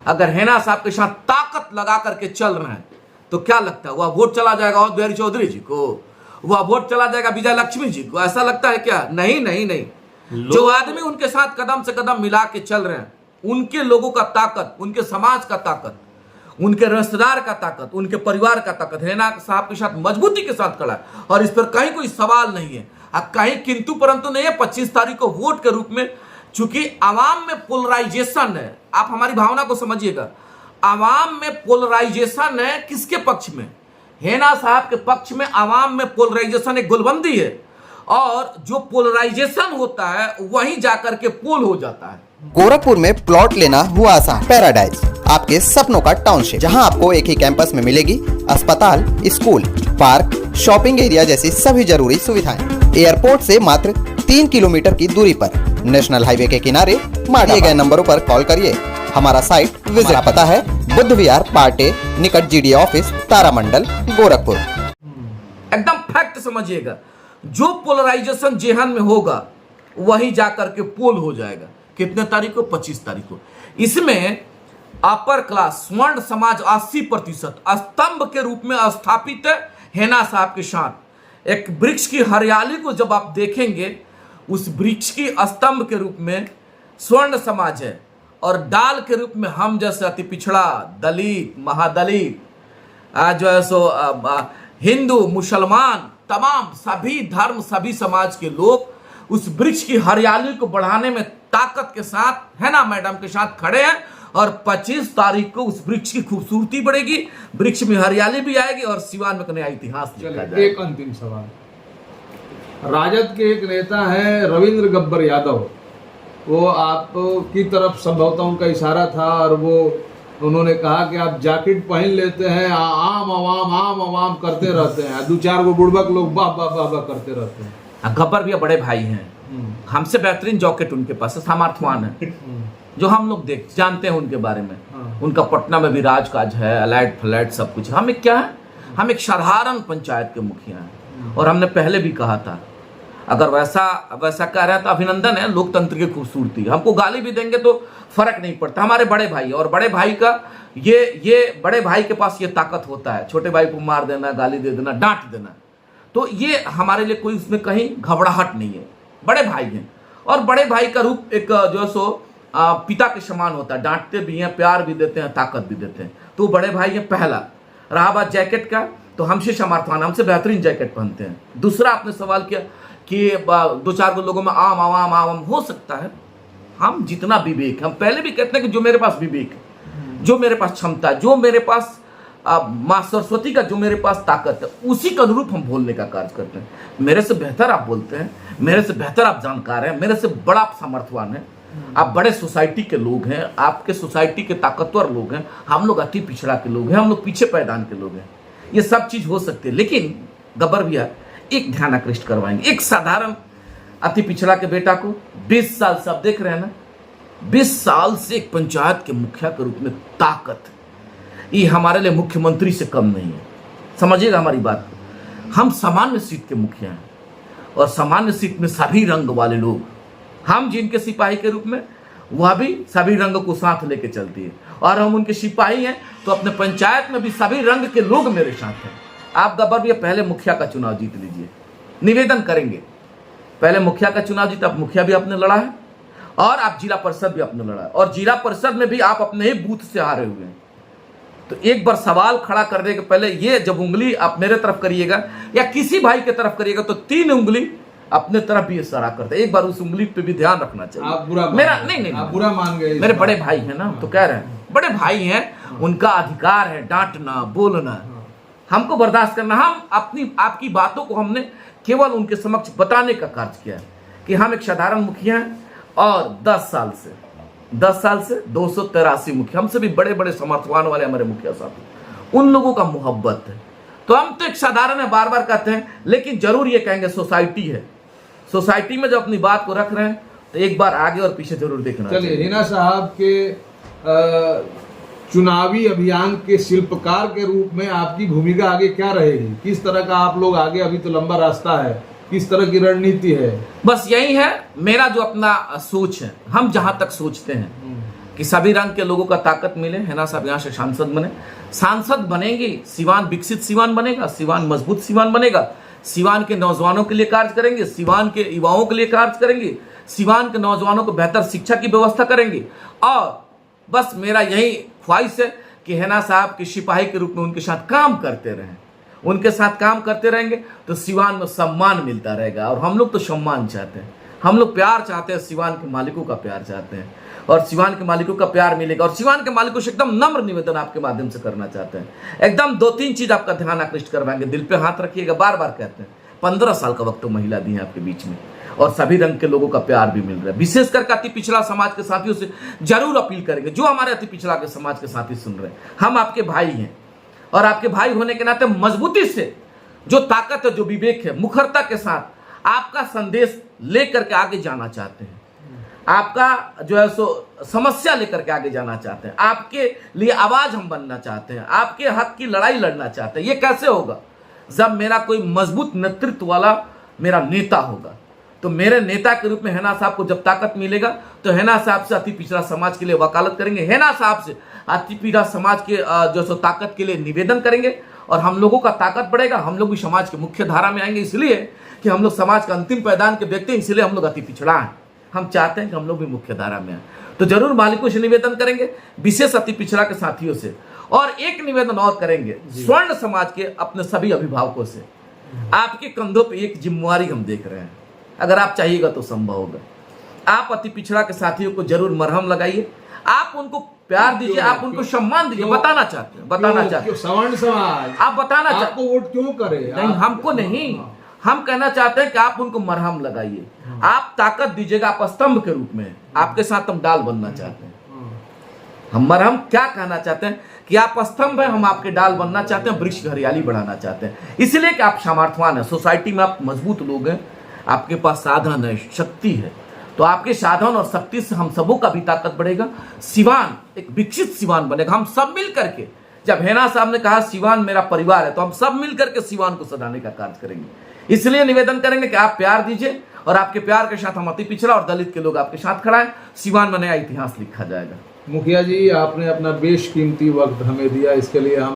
अगर हेना साहब के साथ ताकत लगा करके चल रहे हैं तो क्या लगता है वह वोट चला जाएगा अवध बिहारी चौधरी जी को, वह वोट चला जाएगा विजय लक्ष्मी जी को? ऐसा लगता है क्या? नहीं नहीं नहीं। जो आदमी उनके साथ कदम से कदम मिला के चल रहे हैं, उनके लोगों का ताकत, उनके समाज का ताकत, उनके रिश्तेदार का ताकत, उनके परिवार का ताकत हेना साहब के साथ मजबूती के साथ खड़ा है और इस पर कहीं कोई सवाल नहीं है। कहीं किंतु परंतु नहीं है। 25 तारीख को वोट के रूप में, चूंकि आवाम में पोलराइजेशन है, आप हमारी भावना को समझिएगा, आवाम में पोलराइजेशन है। किसके पक्ष में? हेना साहब के पक्ष में आवाम में पोलराइजेशन एक गोलबंदी है, और जो पोलराइजेशन होता है वहीं जाकर के पोल हो जाता है। गोरखपुर में प्लॉट लेना हुआ आसान। पैराडाइज आपके सपनों का टाउनशिप, जहां आपको एक ही कैंपस में मिलेगी अस्पताल, स्कूल, पार्क, शॉपिंग एरिया जैसी सभी जरूरी सुविधाएं। एयरपोर्ट से मात्र 3 किलोमीटर की दूरी पर, नेशनल हाईवे के किनारे। दिए गए नंबरों पर कॉल करिए। हमारा साइट विजिट, पता है बुद्ध विहार पार्टे निकट जीडी ऑफिस, तारामंडल, गोरखपुर। एकदम फैक्ट समझिएगा, जो पोलराइजेशन जेहन में होगा वही जाकर के पोल हो जाएगा। कितने तारीख को? 25 तारीख को। इसमें अपर क्लास स्वर्ण समाज 80% स्तंभ के रूप में स्थापित है हेना साहब के साथ। एक वृक्ष की हरियाली को जब आप देखेंगे, उस वृक्ष की स्तंभ के रूप में स्वर्ण समाज है, और डाल के रूप में हम जैसे अति पिछड़ा, दलित, महादलित, जो है सो हिंदू, मुसलमान, तमाम सभी धर्म, सभी समाज के लोग उस वृक्ष की हरियाली को बढ़ाने में ताकत के साथ हेना मैडम के साथ खड़े हैं। और 25 तारीख को उस वृक्ष की खूबसूरती बढ़ेगी, वृक्ष में हरियाली भी आएगी और सिवान में नया इतिहास लिखा जाएगा। एक अंतिम सवाल, राजद के एक नेता है रविंद्र गब्बर यादव, वो आपकी तरफ संभवतः उनका इशारा था, और वो उन्होंने कहा कि आप जैकेट पहन लेते हैं, आम आवाम करते रहते हैं, 2-4 गो बुड़बक लोग वाह वाह वाह वाह करते रहते हैं। गब्बर भी बड़े भाई हैं, हमसे बेहतरीन जॉकेट उनके पास है, सामर्थ्यवान है, जो हम लोग जानते हैं उनके बारे में। उनका पटना में भी राजकाज है, अलाइट फ्लैट सब कुछ। हम एक क्या है, हम एक साधारण पंचायत के मुखिया हैं, और हमने पहले भी कहा था अगर वैसा कह रहे हैं तो अभिनंदन है, लोकतंत्र की खूबसूरती। हमको गाली भी देंगे तो फर्क नहीं पड़ता, हमारे बड़े भाई, और बड़े भाई का ये बड़े भाई के पास ये ताकत होता है, छोटे भाई को मार देना, गाली दे देना, डांट देना, तो ये हमारे लिए कोई उसमें कहीं घबराहट नहीं है। बड़े भाई हैं, और बड़े भाई का रूप एक जो है सो पिता के समान होता है, डांटते भी हैं, प्यार भी देते हैं, ताकत भी देते हैं। तो बड़े भाई हैं। पहला रहा बात जैकेट का, तो हमसे सामर्थ्यवान, हमसे बेहतरीन जैकेट पहनते हैं। दूसरा आपने सवाल किया कि 2-4 लोगों में आम हो सकता है। हम जितना विवेक, हम पहले भी कहते हैं कि जो मेरे पास विवेक है, जो मेरे पास क्षमता है, जो मेरे पास माँ सरस्वती का जो मेरे पास ताकत है, उसी के अनुरूप हम बोलने का कार्य करते हैं। मेरे से बेहतर आप बोलते हैं, मेरे से बेहतर आप जानकार हैं, मेरे से बड़ा आप सामर्थ्यवान हैं, आप बड़े सोसाइटी के लोग हैं, आपके सोसाइटी के ताकतवर लोग हैं, हम लोग अति पिछड़ा के लोग हैं, हम लोग पीछे पैदान के लोग हैं। ये सब चीज हो सकती है, लेकिन गब्बर भैया एक ध्यान आकृष्ट करवाएंगे। एक साधारण अति पिछड़ा के बेटा को 20 साल से आप देख रहे हैं ना, 20 साल से एक पंचायत के मुखिया के रूप में ताकत, ये हमारे लिए मुख्यमंत्री से कम नहीं है। समझिएगा हमारी बात को। हम सामान्य सीट के मुखिया हैं, और सामान्य सीट में सभी रंग वाले लोग, हम जिनके सिपाही के रूप में, वह भी सभी रंग को साथ लेके चलती है, और हम उनके सिपाही हैं, तो अपने पंचायत में भी सभी रंग के लोग मेरे साथ हैं। आप गब्बर भैया पहले मुखिया का चुनाव जीत लीजिए, निवेदन करेंगे। पहले मुखिया का चुनाव जीता, आप मुखिया भी आपने लड़ा है, और आप जिला परिषद भी आपने लड़ा है, और जिला परिषद में भी आप अपने ही बूथ से हारे हुए हैं। तो एक बार सवाल खड़ा करने के पहले ये जब उंगली आप मेरे तरफ करिएगा या किसी भाई के तरफ करिएगा, तो 3 उंगली अपने तरफ भी इशारा करते हैं। एक बार उस उंगली पे भी ध्यान रखना चाहिए। आप बुरा मेरा नहीं, आप बुरा मान गए। मेरे बड़े भाई हैं ना, तो कह रहे हैं बड़े भाई हैं, उनका अधिकार है डांटना, बोलना, हमको बर्दाश्त करना। हम आपकी बातों को हमने केवल उनके समक्ष बताने का कार्य किया है कि हम एक साधारण मुखिया हैं, और 10 साल से 283 मुखिया, हमसे भी बड़े बड़े समर्थवान वाले हमारे मुखिया साथी, उन लोगों का मोहब्बत है। तो हम तो एक साधारण है, बार बार कहते हैं, लेकिन जरूर ये कहेंगे सोसाइटी है, सोसाइटी में जब अपनी बात को रख रहे हैं तो एक बार आगे और पीछे जरूर देखना चाहिए। चलिए, हिना साहब के चुनावी अभियान के शिल्पकार के रूप में आपकी भूमिका आगे क्या रहेगी? किस तरह का आप लोग आगे, अभी तो लंबा रास्ता है, किस तरह की रणनीति है? बस यही है मेरा जो अपना सोच है, हम जहां तक सोचते हैं कि सभी रंग के लोगों का ताकत मिले। है ना साहब, यहाँ से सांसद बने, सांसद बनेंगे, सिवान विकसित सिवान बनेगा, सिवान मजबूत सिवान बनेगा, सिवान के नौजवानों के लिए कार्य करेंगे, सिवान के युवाओं के लिए कार्य करेंगे, सिवान के नौजवानों को बेहतर शिक्षा की व्यवस्था करेंगे। और बस मेरा यही ख्वाहिश है कि हैना साहब के सिपाही के रूप में उनके साथ काम करते रहें, उनके साथ काम करते रहेंगे तो सिवान में सम्मान मिलता रहेगा। और हम लोग तो सम्मान चाहते हैं, हम लोग प्यार चाहते हैं, सिवान के मालिकों का प्यार चाहते हैं, और सिवान के मालिकों का प्यार मिलेगा। और सिवान के मालिकों से एकदम नम्र निवेदन आपके माध्यम से करना चाहते हैं, एकदम 2-3 चीज आपका ध्यान आकृष्ट करवाएंगे, दिल पे हाथ रखिएगा, बार बार कहते हैं। 15 साल का वक्त तो महिला दी है आपके बीच में, और सभी रंग के लोगों का प्यार भी मिल रहा है। विशेष करके अति पिछड़ा समाज के साथियों से जरूर अपील करेंगे, जो हमारे अति पिछड़ा के समाज के साथी सुन रहे हैं, हम आपके भाई हैं, और आपके भाई होने के नाते मजबूती से, जो ताकत है, जो विवेक है, मुखरता के साथ आपका संदेश लेकर के आगे जाना चाहते हैं, आपका जो है सो समस्या लेकर के आगे जाना चाहते हैं, आपके लिए आवाज हम बनना चाहते हैं, आपके हक की लड़ाई लड़ना चाहते हैं। ये कैसे होगा? जब मेरा कोई मजबूत नेतृत्व वाला मेरा नेता होगा। तो मेरे नेता के रूप में हैना साहब को जब ताकत मिलेगा तो हैना साहब से अति पिछड़ा समाज के लिए वकालत करेंगे, हैना साहब से अति पिछड़ा समाज के जो सो ताकत के लिए निवेदन करेंगे, और हम लोगों का ताकत बढ़ेगा। हम लोग भी समाज के मुख्य धारा में आएंगे, इसलिए कि हम लोग समाज का अंतिम पैदान के व्यक्ति हैं, इसलिए हम लोग अति पिछड़ा हैं। हम चाहते हैं कि हम लोग भी मुख्य धारा में आए। तो जरूर मालिकों से निवेदन करेंगे, विशेष अति पिछड़ा के साथियों से, और एक निवेदन और करेंगे स्वर्ण समाज के अपने सभी अभिभावकों से। आपके कंधों पे एक जिम्मेवारी हम देख रहे हैं, अगर आप चाहिएगा तो संभव होगा। आप अति पिछड़ा के साथियों को जरूर मरहम लगाइए, आप उनको प्यार दीजिए, आप उनको सम्मान दीजिए। बताना चाहते हैं, बताना चाहते हैं, सवर्ण समाज आप बताना चाहते आपको वोट क्यों करे? नहीं, हमको नहीं, हम कहना चाहते हैं कि आप उनको मरहम लगाइए, आप ताकत दीजिएगा, आप स्तंभ के रूप में, आपके साथ हम डाल बनना चाहते हैं। हम मरहम क्या कहना चाहते हैं कि आप स्तंभ है, हम आपके डाल बनना चाहते हैं, वृक्ष की हरियाली बढ़ाना चाहते हैं, इसलिए कि आप सामर्थ्यवान है, सोसाइटी में आप मजबूत लोग हैं, आपके पास साधन है, शक्ति है, तो आपके साधन और शक्ति से हम सबों का भी ताकत बढ़ेगा। सिवान एक विकसित सिवान बनेगा। हम सब मिल करके, जब हैना साहब ने कहा सिवान मेरा परिवार है, तो हम सब मिल करके सिवान को सदाने का कार्य करेंगे। इसलिए निवेदन करेंगे कि आप प्यार दीजिए, और आपके प्यार के साथ हम अति पिछड़ा और दलित के लोग आपके साथ खड़ा है। सिवान में नया इतिहास लिखा जाएगा। मुखिया जी, आपने अपना बेशकीमती वक्त हमें दिया, इसके लिए हम